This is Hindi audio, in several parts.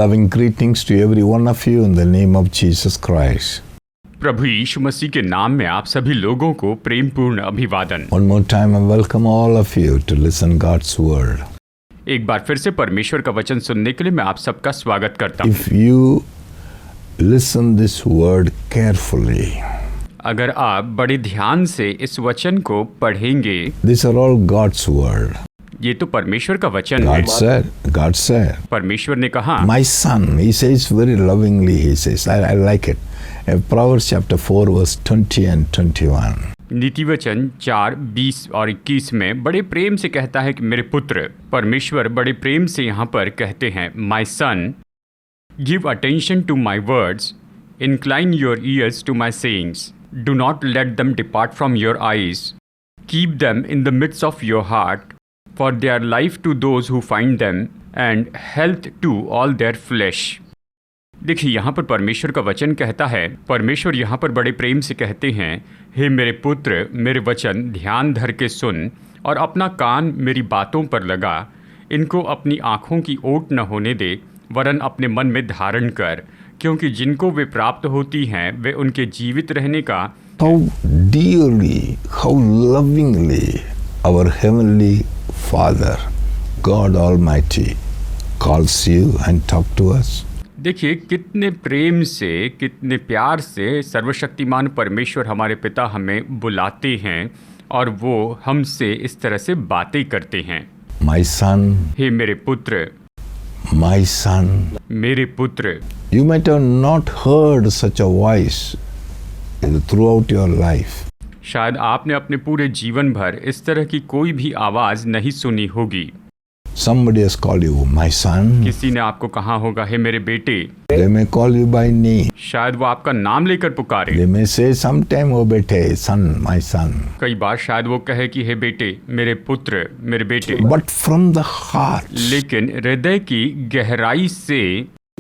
Loving greetings to every one of you in the name of Jesus Christ. प्रभु यीशु मसीह के नाम में आप सभी लोगों को प्रेमपूर्ण अभिवादन। One more time I welcome all of you to listen God's word. एक बार फिर से परमेश्वर का वचन सुनने के लिए मैं आप सबका स्वागत करता हूँ। If you listen this word carefully, अगर आप बड़े ध्यान से इस वचन को पढ़ेंगे, these are all God's word. ये तो परमेश्वर का वचन है। God said, परमेश्वर ने कहा, my son, he says very lovingly, he says, I like it. Proverbs chapter 4 verse 20 and 21. नीति वचन 4, 20 और 21 में बड़े प्रेम से कहता है कि मेरे पुत्र, परमेश्वर बड़े प्रेम से यहाँ पर कहते हैं, My son, give attention to my words, incline your ears to my sayings, do not let them depart from your eyes, keep them in the midst of your heart, for they are life to those who find them and health to all their flesh. देखिए यहाँ पर परमेश्वर का वचन कहता है, परमेश्वर यहाँ पर बड़े प्रेम से कहते हैं, हे मेरे पुत्र, मेरे वचन ध्यान धर के सुन और अपना कान मेरी बातों पर लगा, इनको अपनी आँखों की ओट न होने दे, वरन अपने मन में धारण कर, क्योंकि जिनको वे प्राप्त होती हैं वे उनके जीवित रहने का। How dearly, how lovingly our heavenly Father, God Almighty, calls you and talk to us. देखिए कितने प्रेम से, कितने प्यार से सर्वशक्तिमान परमेश्वर हमारे पिता हमें बुलाते हैं और वो हमसे इस तरह से बातें करते हैं। My son, हे मेरे पुत्र, my son, मेरे पुत्र। you might have not heard such a voice throughout your life. शायद आपने अपने पूरे जीवन भर इस तरह की कोई भी आवाज़ नहीं सुनी होगी। Somebody has called you, my son. किसी ने आपको कहा होगा, हे मेरे बेटे। They may call you by name. शायद वो आपका नाम लेकर पुकारे। They may say sometime, oh bete, son, my son. कई बार शायद वो कहे कि हे बेटे, मेरे पुत्र, मेरे बेटे। But from the heart, लेकिन हृदय की गहराई से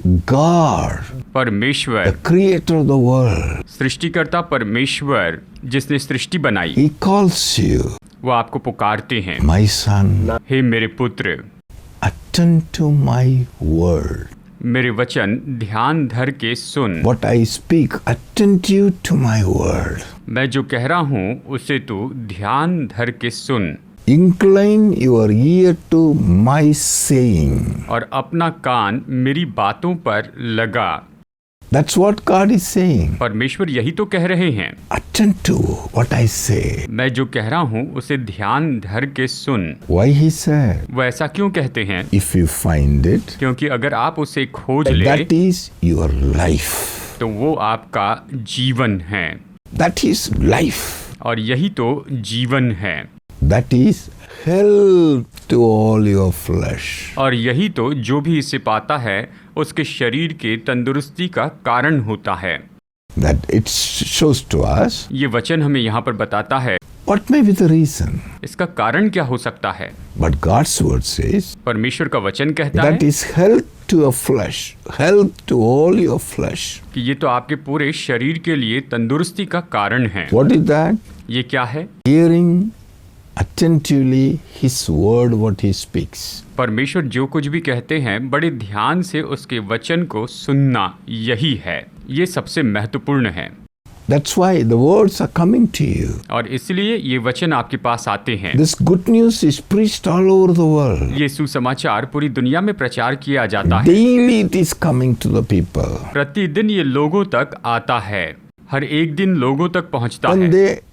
God, परमेश्वर, the creator of the world, सृष्टिकर्ता परमेश्वर जिसने सृष्टि बनाई, he calls you, वो आपको पुकारते हैं, my son. हे मेरे पुत्र, Attend to my word. मेरे वचन ध्यान धर के सुन। What I speak, attend you to my word. मैं जो कह रहा हूँ उसे तू ध्यान धर के सुन। Incline your ear to my saying. और अपना कान मेरी बातों पर लगा। That's what God is saying. परमेश्वर यही तो कह रहे हैं। Attend to what I say. मैं जो कह रहा हूँ उसे ध्यान धर के सुन। Why he said? वो ऐसा क्यों कहते हैं? If you find it, क्योंकि अगर आप उसे खोज ले, that is your life. तो वो आपका जीवन है। That is life. और यही तो जीवन है। That is health to all your flesh. और यही तो जो भी इसे पाता है उसके शरीर के तंदुरुस्ती का कारण होता है। That it shows to us. ये वचन हमें यहाँ पर बताता है। What may be the reason? इसका कारण क्या हो सकता है? But God's word says. परमेश्वर का वचन कहता that है is health to your flesh, health to all your flesh. कि ये तो आपके पूरे शरीर के लिए तंदुरुस्ती का कारण है। What is that? ये क्या है? Hearing attentively his word, what he speaks. परमेश्वर जो कुछ भी कहते हैं बड़े ध्यान से उसके वचन को सुनना, यही है, ये सबसे महत्वपूर्ण है। That's why the words are coming to you. और इसलिए ये वचन आपके पास आते हैं। This good news is preached all over the world. ये सुसमाचार पूरी दुनिया में प्रचार किया जाता है। Daily it is coming to the people. प्रतिदिन ये लोगों तक आता है, हर एक दिन लोगों तक पहुंचता And है।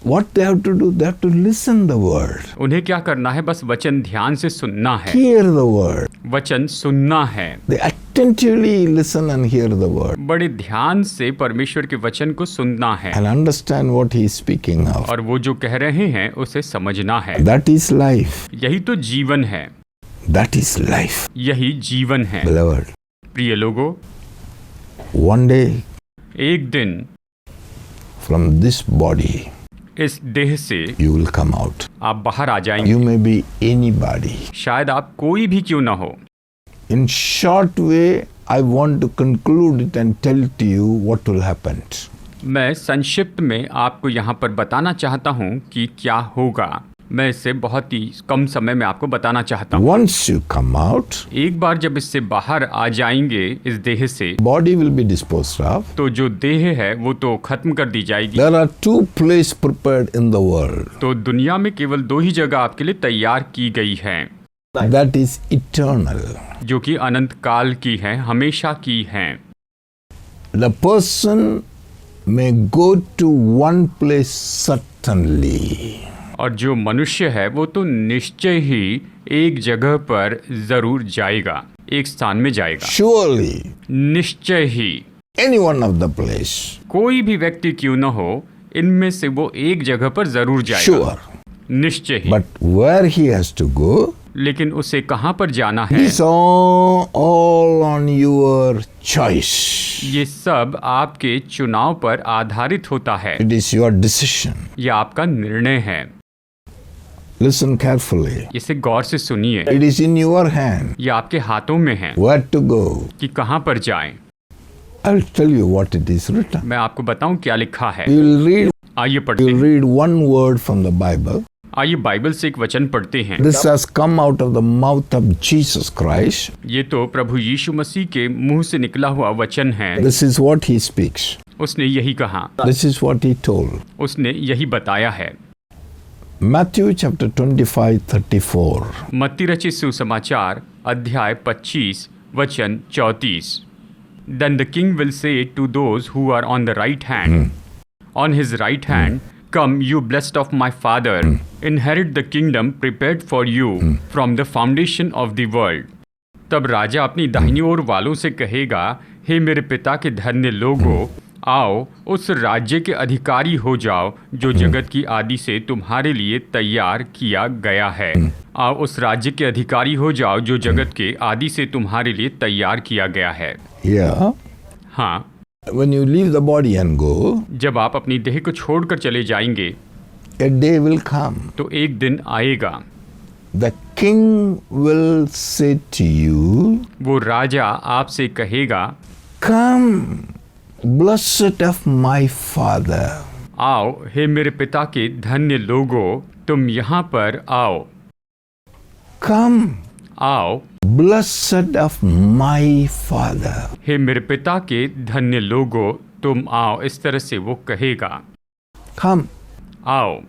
what they have to do, they have to listen the word. उन्हें क्या करना है? बस वचन ध्यान से सुनना है। Hear the word. वचन सुनना है। They attentively listen and hear the word. बड़े ध्यान से परमेश्वर के वचन को सुनना है And understand what he is speaking of. और वो जो कह रहे हैं उसे समझना है। That is life. यही तो जीवन है। That is life. यही जीवन है। Beloved, प्रिय लोगों, one day एक दिन from this body इस देह से you will come out. आप बाहर आ जाएंगे। You may be anybody. शायद आप कोई भी क्यों ना हो। In short way, I want to conclude it and tell to you what will happen. मैं संक्षिप्त में आपको यहाँ पर बताना चाहता हूँ कि क्या होगा। मैं इससे बहुत ही कम समय में आपको बताना चाहता हूँ। Once you come out, एक बार जब इससे बाहर आ जाएंगे इस देह से, body will be disposed of. तो जो देह है वो तो खत्म कर दी जाएगी। There are two places prepared in the world. तो दुनिया में केवल 2 ही जगह आपके लिए तैयार की गई है, That is eternal. जो कि अनंत काल की है, हमेशा की है। The person may go to one place certainly. और जो मनुष्य है वो तो निश्चय ही एक जगह पर जरूर जाएगा, एक स्थान में जाएगा। Surely, निश्चय ही any one of the place. कोई भी व्यक्ति क्यों न हो, इनमें से वो एक जगह पर जरूर जाएगा। Sure. निश्चय ही। But where he has to go लेकिन उसे कहाँ पर जाना है, is all on your choice. ये सब आपके चुनाव पर आधारित होता है। It is your decision. यह आपका निर्णय है। Listen carefully. इसे गौर से सुनिए। It is in your hand यह आपके हाथों में है where to go. कि कहाँ पर जाएं। I'll tell you what it is written. मैं आपको बताऊं क्या लिखा है। You'll read आइए पढ़ते You'll हैं। read one word from the Bible. आइए बाइबल से एक वचन पढ़ते हैं। This has come out of the mouth of Jesus Christ. ये तो प्रभु यीशु मसीह के मुंह से निकला हुआ वचन है। This is what he speaks. उसने यही कहा, This is what he told. उसने यही बताया है। Matthew chapter 25:34. मत्ती रचित सुसमाचार अध्याय 25 वचन 34। Then the king will say to those who are on the right hand, on his right hand, Come, you blessed of my Father, inherit the kingdom prepared for you from the foundation of the world. तब राजा अपनी दाहिनी ओर वालों से कहेगा, हे मेरे पिता के धन्य लोगों, आओ उस राज्य के अधिकारी हो जाओ जो जगत की आदि से तुम्हारे लिए तैयार किया गया है। आओ उस राज्य के अधिकारी हो जाओ जो जगत के आदि से तुम्हारे लिए तैयार किया गया है। Yeah. हाँ, When you leave the body and go, जब आप अपनी देह को छोड़कर चले जाएंगे a day will come. तो एक दिन आएगा, The king will say to you, वो राजा आपसे कहेगा, Come, blessed of my Father. आओ हे मेरे पिता के धन्य लोगों, तुम यहाँ पर आओ। Come, आओ blessed of my Father. हे मेरे पिता के धन्य लोगों, तुम आओ। इस तरह से वो कहेगा, Come, आओ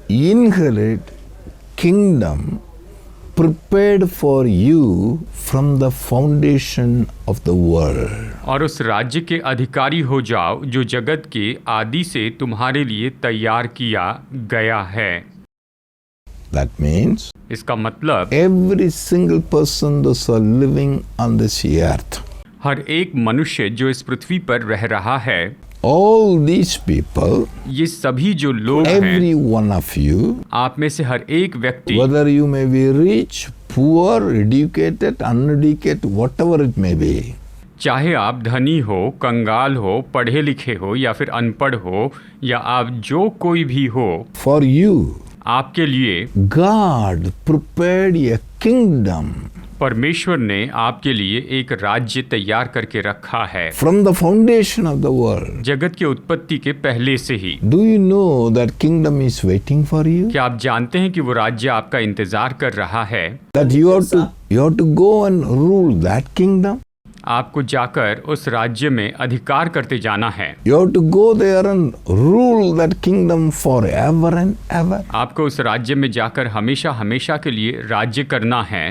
inherit kingdom prepared for you from the foundation of the world. और उस राज्य के अधिकारी हो जाओ जो जगत के आदि से तुम्हारे लिए तैयार किया गया है। That means इसका मतलब every single person those who are living on this earth, हर एक मनुष्य जो इस पृथ्वी पर रह रहा है, all these people, ये सभी जो लोग हैं, every one of you, आप में से हर एक व्यक्ति, whether you may be rich, poor, educated, uneducated, whatever it may be, चाहे आप धनी हो, कंगाल हो, पढ़े लिखे हो या फिर अनपढ़ हो, या आप जो कोई भी हो, for you, आपके लिए God prepared a kingdom परमेश्वर ने आपके लिए एक राज्य तैयार करके रखा है from the foundation of the world. जगत की उत्पत्ति के पहले से ही। Do you know that kingdom is waiting for you? क्या आप जानते हैं कि वो राज्य आपका इंतजार कर रहा है? That you have to go and rule that kingdom. आपको जाकर उस राज्य में अधिकार करते जाना है। You have to go there and rule that kingdom forever and ever. आपको उस राज्य में जाकर हमेशा हमेशा के लिए राज्य करना है।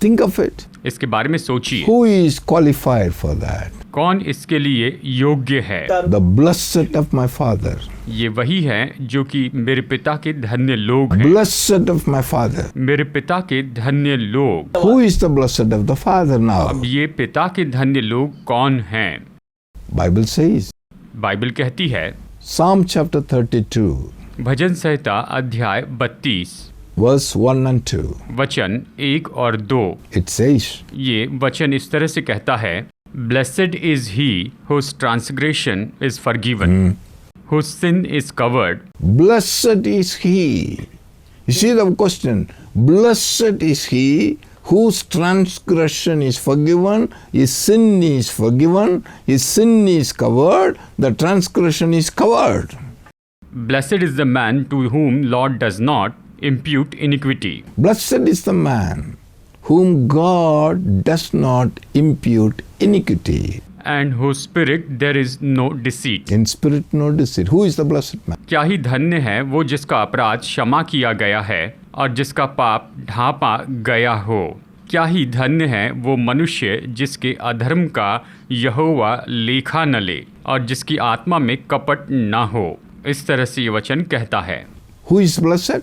Think of it. इसके बारे में सोचिए, Who is qualified for that? कौन इसके लिए योग्य है? The blessed of my Father. ये वही है जो कि मेरे पिता के धन्य लोग हैं। Blessed of my Father. मेरे पिता के धन्य लोग। Who is the blessed of the Father now? अब ये पिता के धन्य लोग कौन हैं? Bible says, बाइबल कहती है, Psalm chapter 32, भजन संहिता अध्याय 32 verse 1 and 2. वचन 1 और 2। It says, ये वचन इस तरह से कहता है, Blessed is he whose transgression is forgiven, whose sin is covered. Blessed is he. You see the question. Blessed is he whose transgression is forgiven, his sin is forgiven, his sin is covered, the transgression is covered. Blessed is the man to whom Lord does not impute iniquity. Blessed is the man whom God does not impute iniquity. And whose spirit there is no deceit. In spirit, no deceit. Who is the blessed man? क्या ही धन्य है वो जिसका अपराध क्षमा किया गया है और जिसका पाप ढांपा गया हो। क्या ही धन्य है वो मनुष्य जिसके अधर्म का यहोवा लेखा न ले और जिसकी आत्मा में कपट ना हो। इस तरह से ये वचन कहता है। Who is blessed?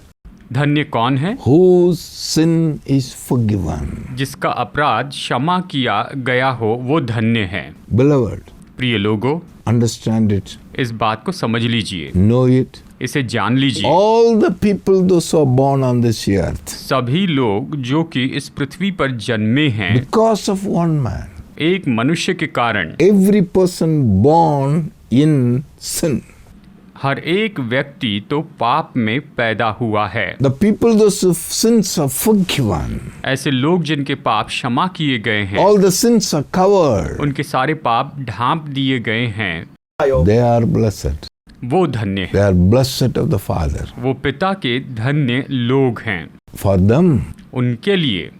धन्य कौन है? Whose sin is forgiven. जिसका अपराध क्षमा किया गया हो वो धन्य है। Beloved, प्रिय लोगों, understand it, इस बात को समझ लीजिए, know it. इसे जान लीजिए। All the people those who are born on this earth, सभी लोग जो कि इस पृथ्वी पर जन्मे हैं because of one man, एक मनुष्य के कारण, every person born in sin. हर एक व्यक्ति तो पाप में पैदा हुआ है। The people those whose sins are forgiven, ऐसे लोग जिनके पाप क्षमा किए गए हैं, all the sins are covered, उनके सारे पाप ढांप दिए गए हैं, they are blessed. वो धन्य They हैं। are blessed of the Father. वो पिता के धन्य लोग हैं। For them, उनके लिए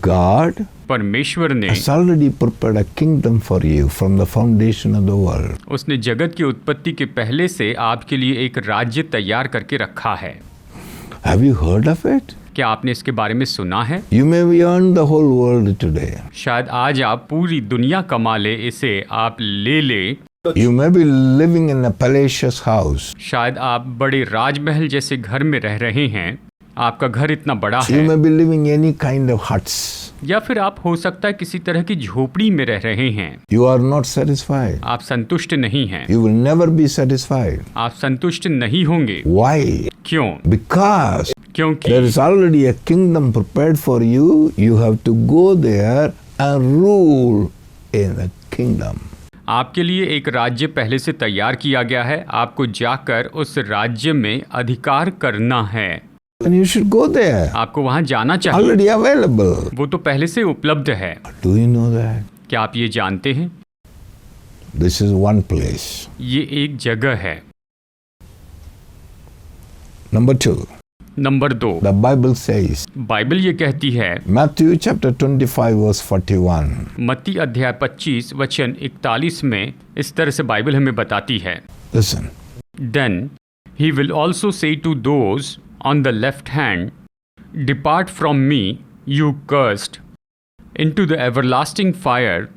God परमेश्वर ने has already prepared a kingdom for you from the foundation of the world. उसने जगत की उत्पत्ति के पहले से आपके लिए एक राज्य तैयार करके रखा है। Have you heard of it? क्या आपने इसके बारे में सुना है? You may earn the whole world today. शायद आज आप पूरी दुनिया कमा ले, इसे आप ले ले। You may be living in a palatial house. शायद आप बड़े राजमहल जैसे घर में रह रहे हैं, आपका घर इतना बड़ा You है। may be living any kind of huts. या फिर आप हो सकता है किसी तरह की झोपड़ी में रह रहे हैं। You are not satisfied. आप संतुष्ट नहीं हैं। You will never be satisfied. आप संतुष्ट नहीं होंगे। Why? क्यों? Because क्योंकि there is already a kingdom prepared for you. You have to go there and rule in the kingdom. आपके लिए एक राज्य पहले से तैयार किया गया है, आपको जाकर उस राज्य में अधिकार करना है। And you should go there. आपको वहां जाना चाहिए। Already available. वो तो पहले से उपलब्ध है। Do you know that? क्या आप ये जानते हैं? This is one place. ये एक जगह है। Number 2. Number 2, The Bible says, Bible ये कहती है, Matthew chapter 25 verse 41. मत्ती अध्याय 25 वचन 41 में इस तरह से बाइबल हमें बताती है। Listen. Then he will also say to those on the left hand, Depart from me, you cursed, into the everlasting fire,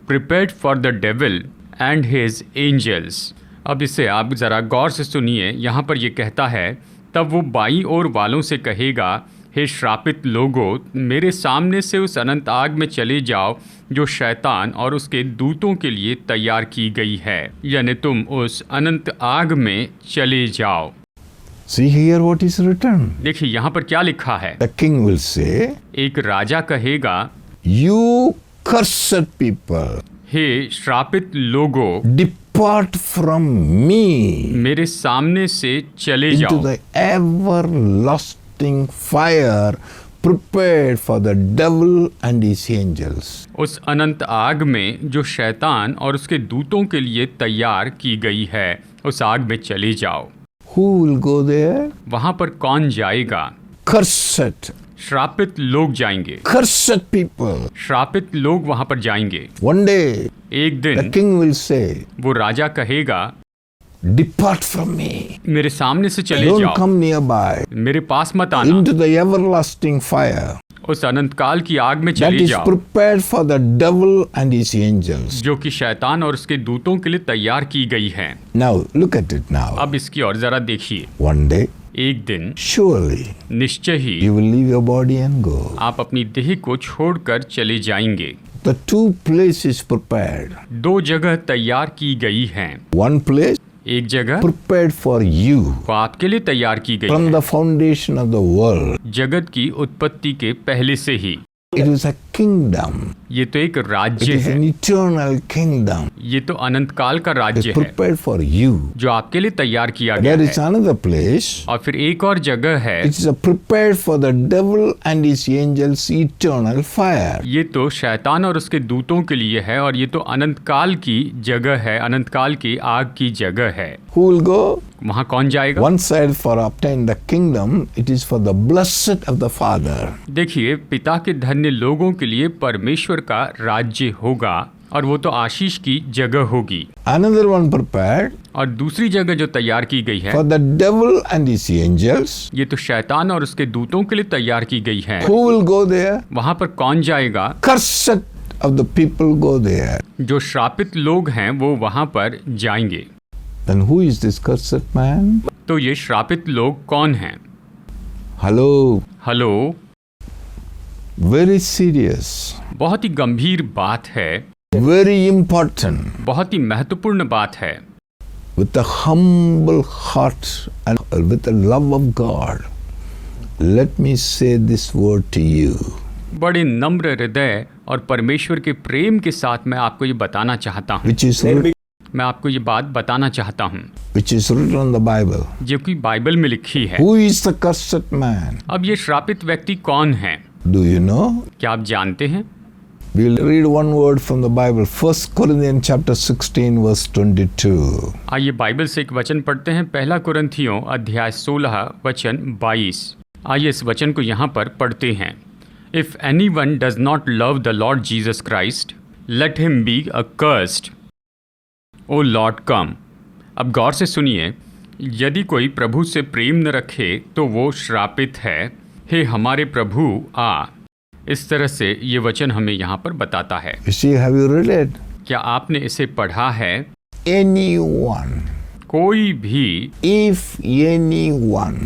prepared for the devil and his angels. अब इसे आप ज़रा गौर से सुनिए। यहाँ पर ये कहता है, तब वो बाईं ओर वालों से कहेगा, हे श्रापित लोगों, मेरे सामने से उस अनंत आग में चले जाओ जो शैतान और उसके दूतों के लिए तैयार की गई है। यानी तुम उस अनंत आग में चले जाओ। See here what is written. देखिए यहाँ पर क्या लिखा है। The king will say, एक राजा कहेगा, You cursed people, हे श्रापित लोगों, depart from me मेरे सामने से चले into जाओ the everlasting fire prepared for the devil and his angels. उस अनंत आग में जो शैतान और उसके दूतों के लिए तैयार की गई है, उस आग में चले जाओ। Who will go there? वहां पर कौन जाएगा? Cursed. श्रापित लोग जाएंगे। Cursed people. श्रापित लोग वहां पर जाएंगे। One day, एक the दिन king will say, वो राजा कहेगा, Depart from me. मेरे सामने से चले Don't जाओ, come nearby. मेरे पास मत आना, Into the everlasting fire उस अनंत काल की आग में that चले is जाओ prepared for the devil and his angels. जो कि शैतान और उसके दूतों के लिए तैयार की गई है। Now, look at it now. अब इसकी ओर जरा देखिए। One day, एक दिन surely, निश्चय ही you will leave your body and go. आप अपनी देह को छोड़कर चले जाएंगे। The two places prepared. दो जगह तैयार की गई हैं। One place एक जगह prepared for you वो आपके लिए तैयार की गई from है, the foundation of the world. जगत की उत्पत्ति के पहले से ही। It is a kingdom ये तो एक It राज्य is है, an eternal kingdom. ये तो अनंत काल का It is राज्य है prepared for you. जो आपके लिए तैयार किया गया There is है। another place. और फिर एक और जगह है, It is prepared for the devil and his angels eternal fire. ये तो शैतान और उसके दूतों के लिए है, और ये तो अनंत काल की जगह है, अनंत काल की आग की जगह है। Who will go? वहां कौन जाएगा? One side for obtain the kingdom, it is for the blessed of the Father. देखिए, पिता के धन्य लोगों के लिए परमेश्वर का राज्य होगा, और वो तो आशीष की जगह होगी। Another one prepared और दूसरी जगह जो तैयार की गई है, for the devil and his angels. ये तो शैतान और उसके दूतों के लिए तैयार की गई है। Who will go there? वहां पर कौन जाएगा? Cursed of the people go there. जो श्रापित लोग हैं वो वहां पर जाएंगे। Then who is this cursed man? तो ये श्रापित लोग कौन हैं? Hello. Hello, Very serious. बहुत ही गंभीर बात है, Very important. बहुत ही महत्वपूर्ण बात है। With a humble heart and with the love of God, let me say this word to you. बड़े नम्र हृदय और परमेश्वर के प्रेम के साथ मैं आपको ये बताना चाहता हूँ, मैं आपको ये बात बताना चाहता हूँ which is written in the Bible. जो कि बाइबल में लिखी है। Who is the cursed man? अब ये श्रापित व्यक्ति कौन है? Do you know? क्या आप जानते हैं? We'll read one word from the Bible. 1 Corinthians chapter 16 verse 22. आइए बाइबल से एक वचन पढ़ते हैं, पहला कुरिन्थियों अध्याय 16 वचन 22। आइए इस वचन को यहाँ पर पढ़ते हैं। If anyone does not love the Lord Jesus Christ, let him be accursed. O Lord come. अब गौर से सुनिए, यदि कोई प्रभु से प्रेम न रखे तो वो श्रापित है। हे हमारे प्रभु आ। इस तरह से ये वचन हमें यहाँ पर बताता है। You see, have you read it? क्या आपने इसे पढ़ा है? Anyone, कोई भी, if anyone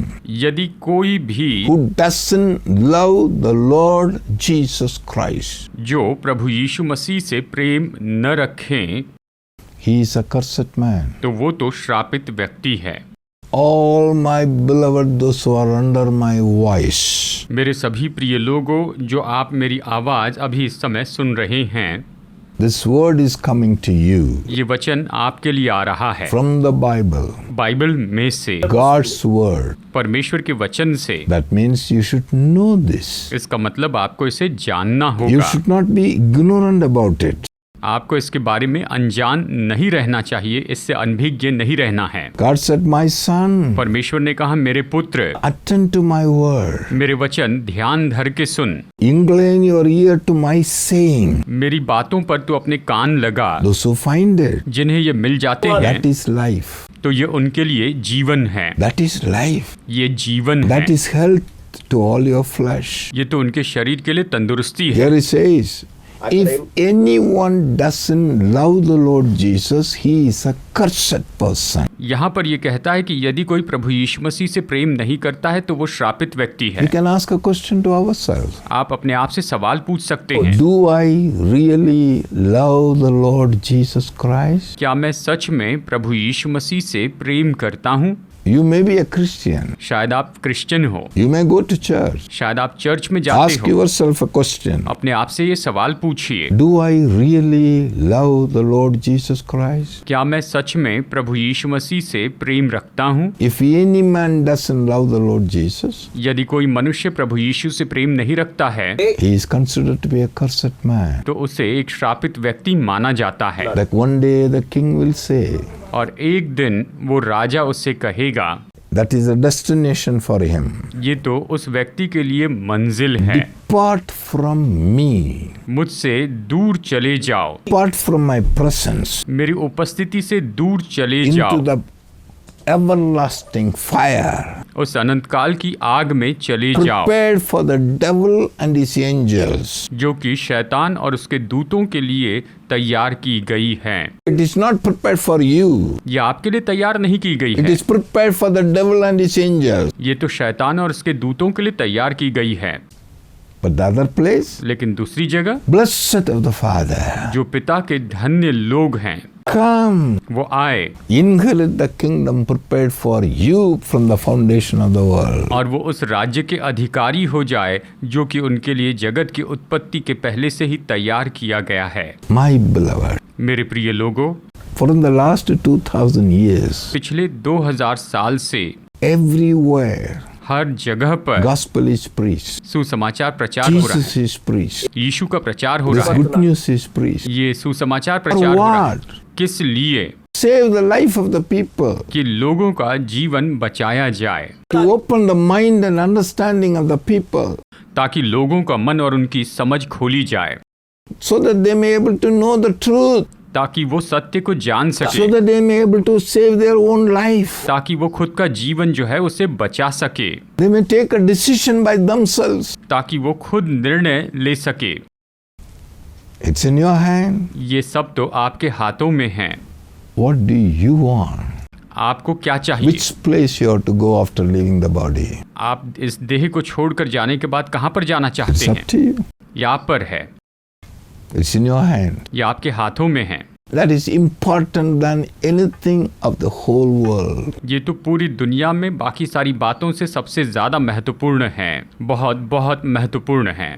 यदि कोई भी who doesn't love the Lord Jesus Christ, जो प्रभु यीशु मसीह से प्रेम न रखें he is a cursed man. तो वो तो श्रापित व्यक्ति है। All my beloved, those who are under my voice, मेरे सभी प्रिय लोगों, जो आप मेरी आवाज़ अभी इस समय सुन रहे हैं, this word is coming to you ये वचन आपके लिए आ रहा है from the Bible, बाइबल में से, God's word. परमेश्वर के वचन से। That means you should know this. इसका मतलब आपको इसे जानना You होगा, should not be ignorant about it. आपको इसके बारे में अनजान नहीं रहना चाहिए, इससे अनभिज्ञ नहीं रहना है। God said, my son, परमेश्वर ने कहा, मेरे पुत्र, attend to my word. मेरे वचन ध्यान धर के सुन, Incline your ear to my saying. मेरी बातों पर तू अपने कान लगा। Those who find it, जिन्हें ये मिल जाते हैं that is life. तो ये उनके लिए जीवन है, That is life. ये जीवन है, That is health to all your flesh. ये तो उनके शरीर के लिए तंदुरुस्ती है। Here it says, if anyone doesn't love the Lord Jesus, he is a cursed person. यहाँ पर ये कहता है कि यदि कोई प्रभु यीशु मसीह से प्रेम नहीं करता है तो वो श्रापित व्यक्ति है। We can ask a question to ourselves. आप अपने आप से सवाल पूछ सकते हैं, Do I really love the Lord Jesus Christ? क्या मैं सच में प्रभु यीशु मसीह से प्रेम करता हूँ? You may be a Christian. शायद आप क्रिश्चियन हो, You may go to church. शायद आप चर्च में जाते Ask हो। yourself a question. अपने आप से ये सवाल पूछिए, Do I really love the Lord Jesus Christ? क्या मैं सच में प्रभु यीशु मसीह से प्रेम रखता हूँ? If any man doesn't love the Lord Jesus, यदि कोई मनुष्य प्रभु यीशु से प्रेम नहीं रखता है he is considered to be a cursed man. तो उसे एक श्रापित व्यक्ति माना जाता है। Like one day the king will say, और एक दिन वो राजा उससे कहेगा, that is a destination for him. ये तो उस व्यक्ति के लिए मंजिल है, Depart from me. मुझसे दूर चले जाओ, Depart from my presence मेरी उपस्थिति से दूर चले into जाओ, the everlasting fire उस अनंत काल की आग में चले जाओ, prepared for the devil and his angels. जो कि शैतान और उसके दूतों के लिए तैयार की गई है। It is not prepared for you. ये आपके लिए तैयार नहीं की गई It है, is prepared for the devil and his angels. ये तो शैतान और उसके दूतों के लिए तैयार की गई है। But the other place, लेकिन दूसरी जगह, blessed of the Father, जो पिता के धन्य लोग हैं, come, वो आए inherit the kingdom prepared for you from the foundation of the world. और वो उस राज्य के अधिकारी हो जाए जो कि उनके लिए जगत की उत्पत्ति के पहले से ही तैयार किया गया है। My beloved, मेरे प्रिय लोगों, for in the last 2000 years, पिछले 2000 साल से everywhere हर जगह पर gospel is preached, सुसमाचार प्रचार हो रहा Jesus है, is preached, यीशु का प्रचार हो this रहा है। good news is preached. ये सुसमाचार For प्रचार हो रहा है। what? किस लिए? Save the life of the people, कि लोगों का जीवन बचाया जाए, to open the mind and understanding of the people, ताकि लोगों का मन और उनकी समझ खोली जाए, so that they may able to know the truth, ताकि वो सत्य को जान so सके, that they may able to save their own life. ताकि वो खुद का जीवन जो है उसे बचा सके, They may take a decision by themselves. ताकि वो खुद निर्णय ले सके। It's in your hand. ये सब तो आपके हाथों में है। What do you want? आपको क्या चाहिए? Which place you have to go after leaving the body? आप इस देह को छोड़कर जाने के बाद कहाँ पर जाना It's चाहते up हैं? to you. ये आप पर है, It's in your hand. ये आपके हाथों में है। That is important than anything of the whole world. ये तो पूरी दुनिया में बाकी सारी बातों से सबसे ज्यादा महत्वपूर्ण है, बहुत बहुत महत्वपूर्ण है।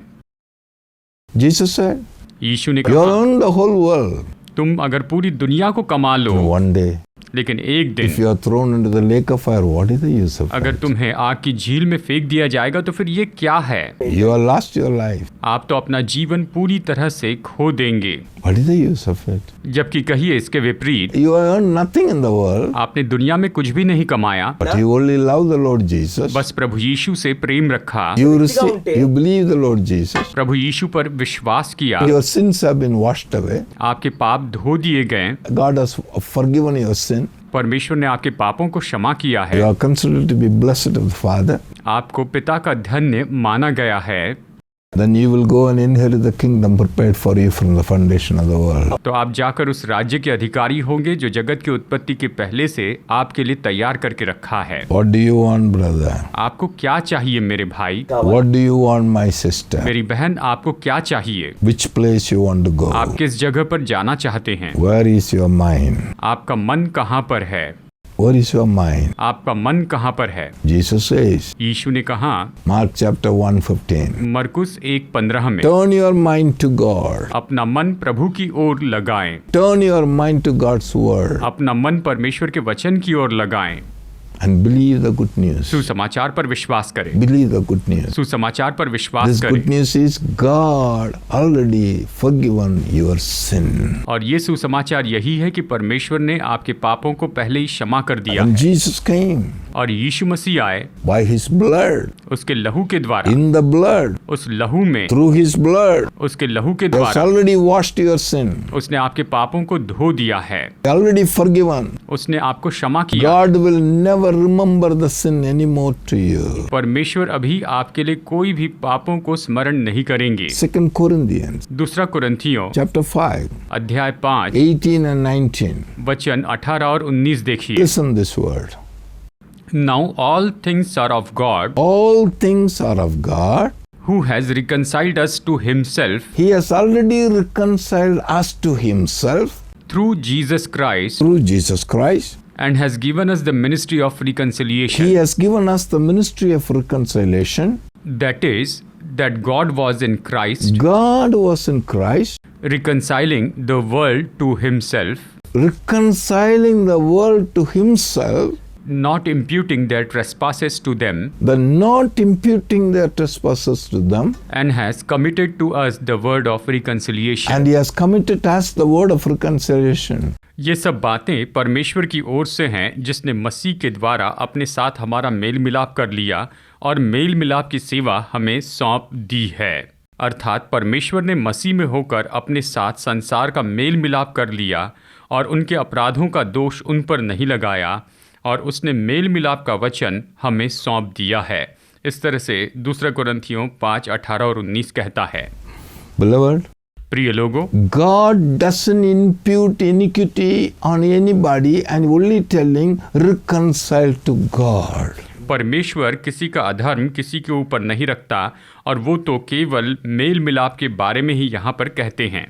Jesus said, यीशु ने you कहा, own the whole world. तुम अगर पूरी दुनिया को कमा लो, One day, लेकिन एक if दिन you are thrown into the lake of fire, what is the use of अगर it? तुम्हें आग की झील में फेंक दिया जाएगा तो फिर ये क्या है? You have lost your life. आप तो अपना जीवन पूरी तरह से खो देंगे। What is the use of it? जबकि कहिए इसके विपरीत, You have earned nothing in the world, आपने दुनिया में कुछ भी नहीं कमाया, but you only love the Lord Jesus. बस प्रभु यीशु से प्रेम रखा, You believe the Lord Jesus. प्रभु यीशु पर विश्वास किया, Your sins have been washed away. आपके पाप धो दिए गए, God has forgiven your sin. परमेश्वर ने आपके पापों को क्षमा किया You है, are considered to be blessed of the Father. आपको पिता का धन्य माना गया है। Then you will go and inherit the kingdom prepared for you from the foundation of the world. तो आप जाकर उस राज्य के अधिकारी होंगे जो जगत की उत्पत्ति के पहले से आपके लिए तैयार करके रखा है। What do you want, brother? आपको क्या चाहिए मेरे भाई? What do you want, my sister? मेरी बहन, आपको क्या चाहिए? Which place you want to go? आप किस जगह पर जाना चाहते हैं? Where is your mind? आपका मन कहाँ पर है? Where is your mind? आपका मन कहाँ पर है? Jesus says, यीशु ने कहा Mark chapter 1:15, मरकुस 1:15 में, turn your mind to God. अपना मन प्रभु की ओर लगाएं, Turn your mind to God's word अपना मन परमेश्वर के वचन की ओर लगाएं, and believe the good news. सुसमाचार पर विश्वास करें, Believe the good news. सुसमाचार पर विश्वास This करें। good news is God already forgiven your sin. और ये सुसमाचार यही है कि परमेश्वर ने आपके पापों को पहले ही क्षमा कर दिया And है। Jesus came और यीशु मसीह आए by His blood, उसके लहू के द्वारा, in the blood, उस लहू में, through His blood. उसके लहू के He has द्वारा already washed your sin, उसने आपके पापों को धो दिया है, already forgiven. उसने आपको क्षमा किया। God will never remember the sin anymore to you. परमेश्वर अभी आपके लिए कोई भी पापों को स्मरण नहीं करेंगे। 2 Corinthians दूसरा कुरिन्थियों chapter 5, अध्याय 5 18 and 19. वचन 18 और 19 देखिए। Listen this word. Now all things are of God, All things are of God. who has reconciled us to himself He has already reconciled us to Himself through Jesus Christ, through Jesus Christ. and has given us the ministry of reconciliation. He has given us the ministry of reconciliation. That is, that God was in Christ, God was in Christ, reconciling the world to himself, reconciling the world to Himself, not imputing their trespasses to them, the not imputing their trespasses to them, and has committed to us the word of reconciliation. and He has committed us the word of reconciliation. ये सब बातें परमेश्वर की ओर से हैं जिसने मसीह के द्वारा अपने साथ हमारा मेल मिलाप कर लिया और मेल मिलाप की सेवा हमें सौंप दी है। अर्थात परमेश्वर ने मसीह में होकर अपने साथ संसार का मेल मिलाप कर लिया और उनके अपराधों का दोष उन पर नहीं लगाया, और उसने मेल मिलाप का वचन हमें सौंप दिया है। इस तरह से दूसरा कुरिन्थियों 5, 18 और 19 कहता है। Beloved, प्रिय लोगों, God doesn't impute iniquity on anybody and only telling reconcile to God. परमेश्वर किसी का अधर्म किसी के ऊपर नहीं रखता, और वो तो केवल मेल मिलाप के बारे में ही यहाँ पर कहते हैं।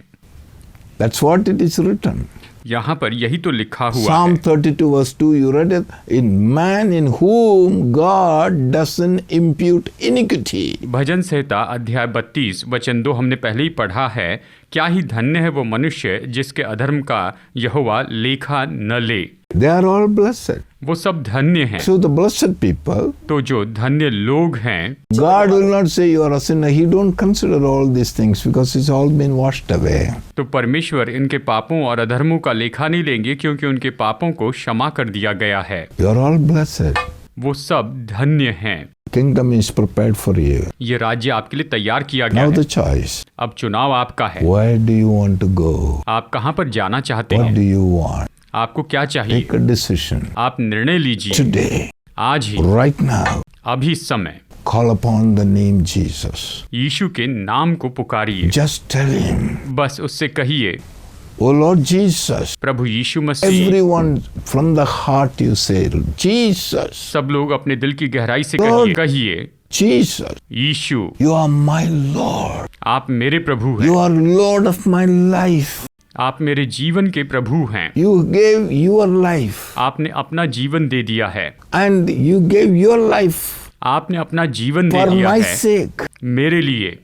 That's what it is written. यहाँ पर यही तो लिखा हुआ Psalm है। 32 verse 2, you read it. In man in whom God doesn't impute iniquity. भजन संहिता अध्याय 32 वचन 2 हमने पहले ही पढ़ा है। क्या ही धन्य है वो मनुष्य जिसके अधर्म का यहोवा लेखा न ले। They are all blessed. वो सब धन्य हैं। So the blessed people, तो जो धन्य लोग हैं, God will not say you are a sinner. He don't consider all these things because it's all been washed away. तो परमेश्वर इनके पापों और अधर्मों का लेखा नहीं लेंगे क्योंकि उनके पापों को क्षमा कर दिया गया है। You are all blessed. वो सब धन्य हैं। Kingdom is prepared for you. ये राज्य आपके लिए तैयार किया गया Now है। the choice. अब चुनाव आपका है। Where do you want to go? आप कहाँ पर जाना चाहते What do हैं? you want? आपको क्या चाहिए? Take a decision. आप निर्णय लीजिए Today, आज ही, right now, अभी इस समय call upon the name Jesus. यीशु के नाम को पुकारिए। Just tell him, बस उससे कहिए, Oh Lord Jesus. Prabhu Yeshu Masih. Everyone from the heart you say, Jesus, सब लोग अपने दिल की गहराई से Lord. कहिए, Jesus, Yeshu you are my Lord. आप मेरे प्रभु हैं। You are Lord of my life. आप मेरे जीवन के प्रभु हैं। You gave your life आपने अपना जीवन दे दिया है। and you gave your life आपने अपना जीवन दे for दिया my है sake. मेरे लिए।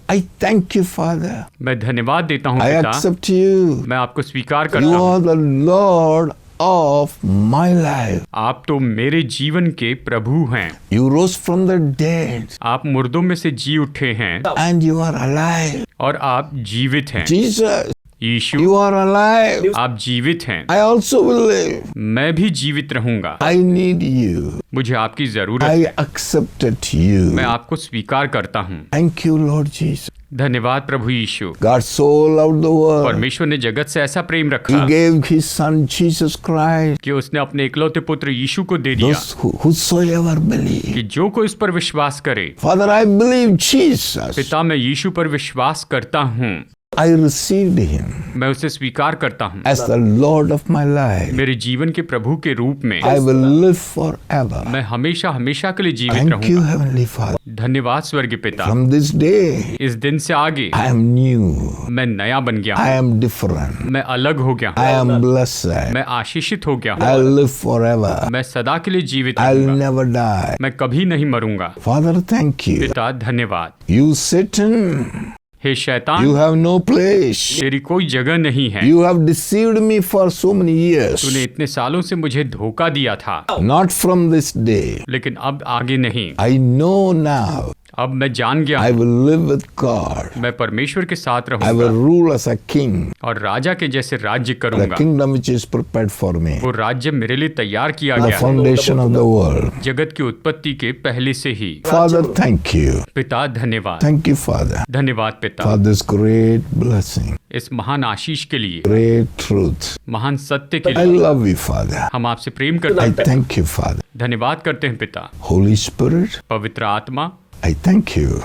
I thank you, Father. मैं धन्यवाद देता हूँ I पिता। accept you. मैं आपको स्वीकार You करता हूँ। are the Lord of my life. आप तो मेरे जीवन के प्रभु हैं। You rose from the dead आप मुर्दों में से जी उठे हैं and you are alive. और आप जीवित हैं। Jesus, Yeshu, you are alive. आप जीवित हैं। I also will live. मैं भी जीवित रहूंगा। I need you. मुझे आपकी जरूरत I है। accepted you. मैं आपको स्वीकार करता हूँ। Thank you, Lord Jesus. धन्यवाद प्रभु यीशु। God so loved the world. परमेश्वर ने जगत से ऐसा प्रेम He रखा gave his son Jesus Christ. कि उसने अपने इकलौते पुत्र यीशु को दे दिया Those whosoever believe. कि जो कोई इस पर विश्वास करे। Father, I believe Jesus. पिता, मैं यीशु पर विश्वास करता हूँ। I received him मैं उसे स्वीकार करता हूँ as the Lord of my life. मेरे जीवन के प्रभु के रूप में। I will live forever. मैं हमेशा हमेशा के लिए जीवित Thank you, रहूंगा। Heavenly Father. धन्यवाद स्वर्गीय पिता। From this day, इस दिन से आगे I am new. मैं नया बन गया I हूँ। am different. मैं अलग हो गया I हूँ। am blessed. मैं आशीषित हो गया I'll हूँ। live forever. मैं सदा के लिए जीवित I'll रहूंगा। never die. मैं कभी नहीं मरूंगा। Father, thank you. पिता धन्यवाद। You Satan, हे शैतान, you have no place. तेरी कोई जगह नहीं है। You have deceived me for so many years. तूने इतने सालों से मुझे धोखा दिया था, Not from this day. लेकिन अब आगे नहीं। I know now. अब मैं जान गया I हूँ, will live with God. मैं परमेश्वर के साथ I will रहूंगा rule as a king. और राजा के जैसे राज्य The करूंगा। kingdom which is prepared for me. वो राज्य मेरे लिए तैयार किया The गया है foundation of the world. जगत की उत्पत्ति के पहले से ही। Father, thank you. पिता धन्यवाद। Thank you, Father, धन्यवाद पिता, for this great blessing, इस महान आशीष के लिए, great truth. महान सत्य के I लिए। love you, Father. हम आपसे प्रेम करते I हैं। thank you, Father. धन्यवाद करते हैं पिता। Holy Spirit, पवित्र आत्मा, I thank you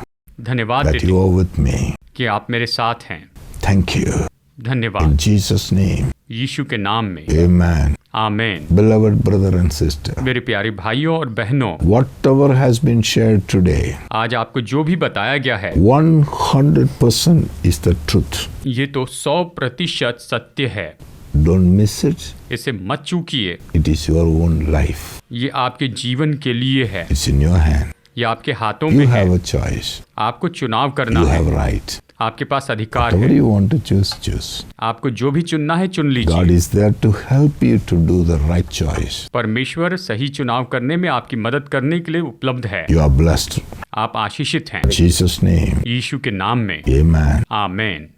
धन्यवाद that देते you हैं are with me. कि आप मेरे साथ हैं। Thank you. धन्यवाद In Jesus' name, यीशु के नाम में। amen. Amen. Beloved brother and sister, मेरे प्यारे भाइयों और बहनों, whatever has been shared today, आज आपको जो भी बताया गया है 100% is the truth. ये तो 100% सत्य है। Don't miss it. इसे मत चूकिए। It is your own life. ये आपके जीवन के लिए है। It's in your hand. ये आपके हाथों You में है। have a choice. आपको चुनाव करना You है। have right. आपके पास अधिकार Whatever है। you want to choose, choose. आपको जो भी चुनना है चुन God लीजिए। is there to help you to do the right choice. परमेश्वर सही चुनाव करने में आपकी मदद करने के लिए उपलब्ध है। You are blessed. आप आशीषित हैं। In Jesus' name, यीशु के नाम में। amen. आमेन।